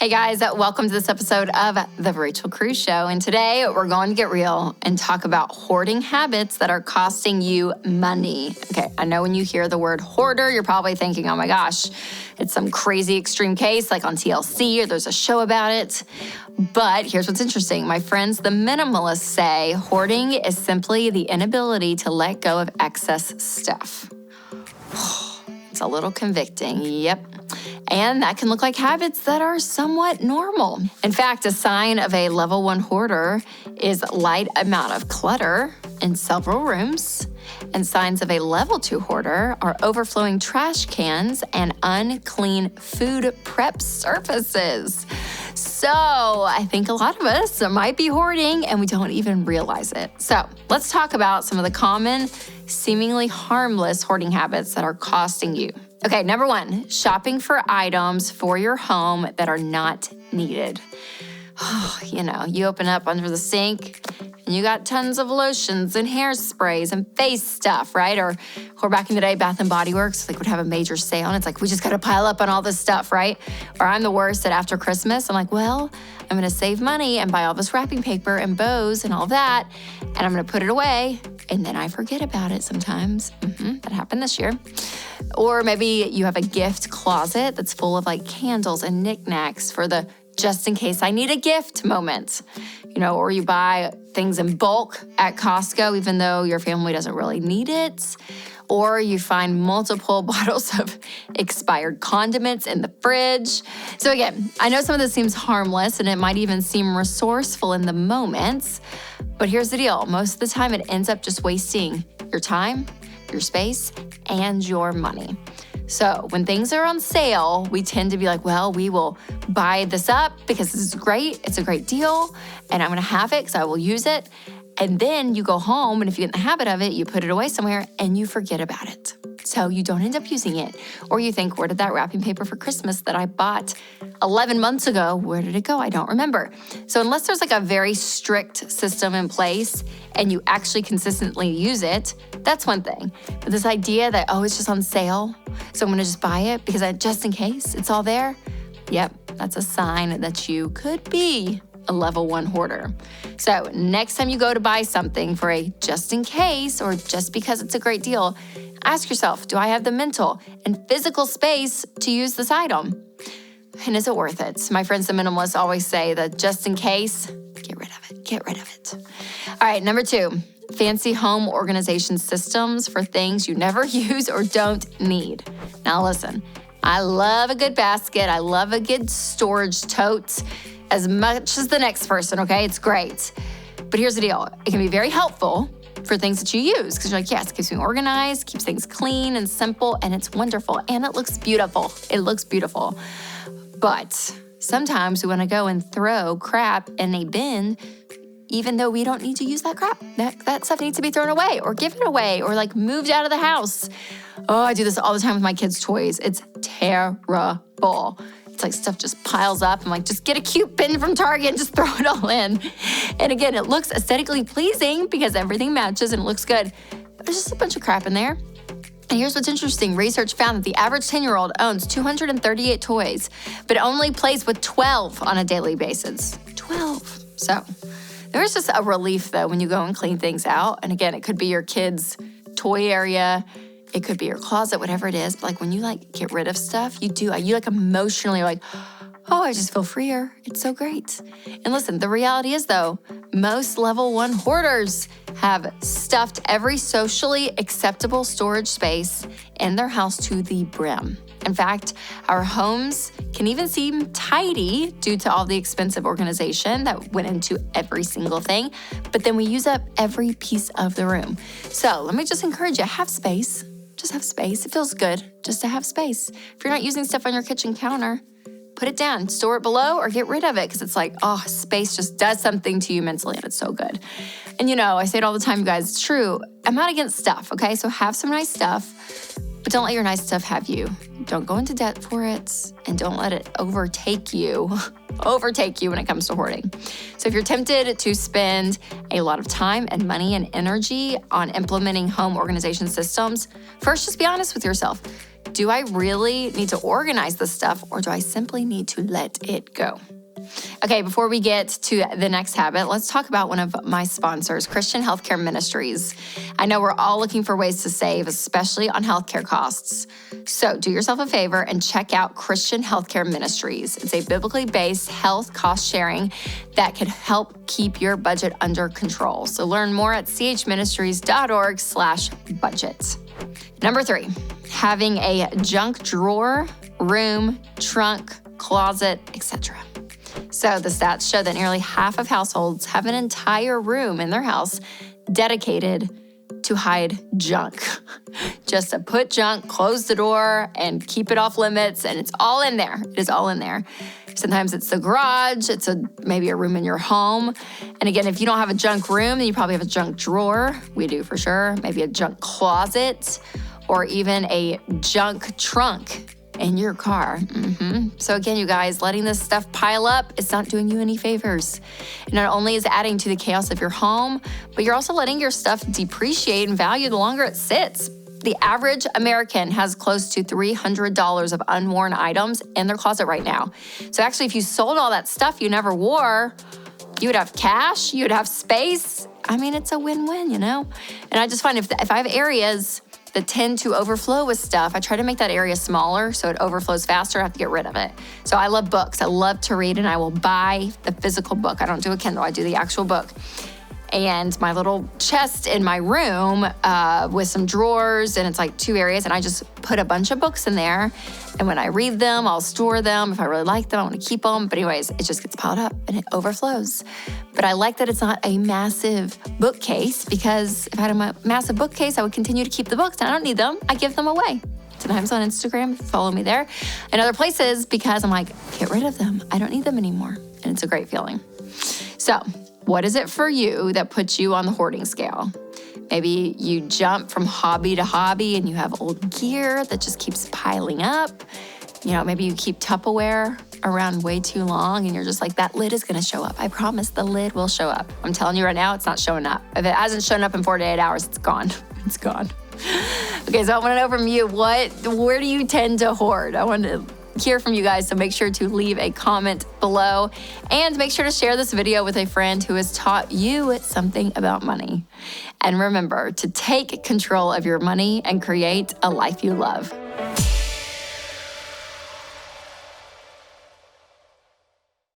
Hey guys, welcome to this episode of The Rachel Cruze Show. And today we're going to get real and talk about hoarding habits that are costing you money. Okay, I know when you hear the word hoarder, you're probably thinking, oh my gosh, it's some crazy extreme case like on TLC or there's a show about it. But here's what's interesting. My friends, the minimalists, say hoarding is simply the inability to let go of excess stuff. It's a little convicting, yep. And that can look like habits that are somewhat normal. In fact, a sign of a level 1 hoarder is light amount of clutter in several rooms. And signs of a level 2 hoarder are overflowing trash cans and unclean food prep surfaces. So I think a lot of us might be hoarding and we don't even realize it. So let's talk about some of the common, seemingly harmless hoarding habits that are costing you. Okay, number 1, shopping for items for your home that are not needed. You open up under the sink and you got tons of lotions and hairsprays and face stuff, right? Or back in the day, Bath & Body Works would have a major sale and it's like, we just gotta pile up on all this stuff, right? Or I'm the worst at after Christmas, I'm like, well, I'm gonna save money and buy all this wrapping paper and bows and all that, and I'm gonna put it away, and then I forget about it sometimes. That happened this year. Or maybe you have a gift closet that's full of like candles and knickknacks for the just in case I need a gift moment. Or you buy things in bulk at Costco, even though your family doesn't really need it. Or you find multiple bottles of expired condiments in the fridge. So again, I know some of this seems harmless and it might even seem resourceful in the moment, but here's the deal. Most of the time it ends up just wasting your time, your space, and your money. So when things are on sale, we tend to be like, well, we will buy this up because this is great. It's a great deal and I'm gonna have it because I will use it. And then you go home and if you get in the habit of it, you put it away somewhere and you forget about it. So you don't end up using it. Or you think, where did that wrapping paper for Christmas that I bought 11 months ago, where did it go? I don't remember. So unless there's like a very strict system in place and you actually consistently use it, that's one thing. But this idea that, it's just on sale, so I'm gonna just buy it because just in case it's all there, yep, that's a sign that you could be a level 1 hoarder. So next time you go to buy something for a just in case or just because it's a great deal, ask yourself, do I have the mental and physical space to use this item? And is it worth it? My friends, the minimalists, always say that just in case, get rid of it, get rid of it. All right, number 2, fancy home organization systems for things you never use or don't need. Now listen, I love a good basket. I love a good storage tote as much as the next person, okay? It's great. But here's the deal. It can be very helpful for things that you use because you're like, yes, it keeps me organized, keeps things clean and simple, and it's wonderful, and it looks beautiful. It looks beautiful. But sometimes we want to go and throw crap in a bin even though we don't need to use that crap. That stuff needs to be thrown away or given away or like moved out of the house. I do this all the time with my kids' toys. It's terrible. It's like stuff just piles up. I'm like, just get a cute bin from Target and just throw it all in. And again, it looks aesthetically pleasing because everything matches and it looks good. But there's just a bunch of crap in there. And here's what's interesting. Research found that the average 10-year-old owns 238 toys, but only plays with 12 on a daily basis. 12. So there's just a relief, though, when you go and clean things out. And again, it could be your kids' toy area. It could be your closet, whatever it is. But like when you get rid of stuff, you emotionally are like, I just feel freer. It's so great. And listen, the reality is though, most level 1 hoarders have stuffed every socially acceptable storage space in their house to the brim. In fact, our homes can even seem tidy due to all the expensive organization that went into every single thing, but then we use up every piece of the room. So let me just encourage you, have space. Just have space. It feels good just to have space. If you're not using stuff on your kitchen counter, put it down, store it below, or get rid of it because it's like, space just does something to you mentally and it's so good. And I say it all the time, you guys, it's true. I'm not against stuff, okay? So have some nice stuff, but don't let your nice stuff have you. Don't go into debt for it and don't let it overtake you when it comes to hoarding. So if you're tempted to spend a lot of time and money and energy on implementing home organization systems, first just be honest with yourself. do I really need to organize this stuff or do I simply need to let it go? Okay, before we get to the next habit, let's talk about one of my sponsors, Christian Healthcare Ministries. I know we're all looking for ways to save, especially on healthcare costs. So do yourself a favor and check out Christian Healthcare Ministries. It's a biblically based health cost sharing that can help keep your budget under control. So learn more at chministries.org/budget. Number 3, having a junk drawer, room, trunk, closet, etc. So the stats show that nearly half of households have an entire room in their house dedicated to hide junk. Just to put junk, close the door, and keep it off limits, and it's all in there. It is all in there. Sometimes it's the garage, it's maybe a room in your home. And again, if you don't have a junk room, then you probably have a junk drawer. We do for sure. Maybe a junk closet, or even a junk trunk in your car. So again, you guys, letting this stuff pile up, it's not doing you any favors. It not only is adding to the chaos of your home, but you're also letting your stuff depreciate in value the longer it sits. The average American has close to $300 of unworn items in their closet right now. So actually, if you sold all that stuff you never wore, you would have cash, you would have space. I mean, it's a win-win, you know? And I just find if I have areas that tend to overflow with stuff, I try to make that area smaller so it overflows faster. I have to get rid of it. So I love books. I love to read, and I will buy the physical book. I don't do a Kindle. I do the actual book. And my little chest in my room with some drawers, and it's like 2 areas, and I just put a bunch of books in there. And when I read them, I'll store them. If I really like them, I want to keep them. But anyways, it just gets piled up and it overflows. But I like that it's not a massive bookcase, because if I had a massive bookcase, I would continue to keep the books, and I don't need them. I give them away. Sometimes on Instagram, follow me there, and other places, because I'm like, get rid of them. I don't need them anymore. And it's a great feeling. So what is it for you that puts you on the hoarding scale? Maybe you jump from hobby to hobby and you have old gear that just keeps piling up. You know, maybe you keep Tupperware around way too long and you're just like, that lid is gonna show up. I promise the lid will show up. I'm telling you right now, it's not showing up. If it hasn't shown up in 48 hours, it's gone. It's gone. Okay, so I want to know from you, where do you tend to hoard? I want to hear from you guys, so make sure to leave a comment below and make sure to share this video with a friend who has taught you something about money. And remember to take control of your money and create a life you love.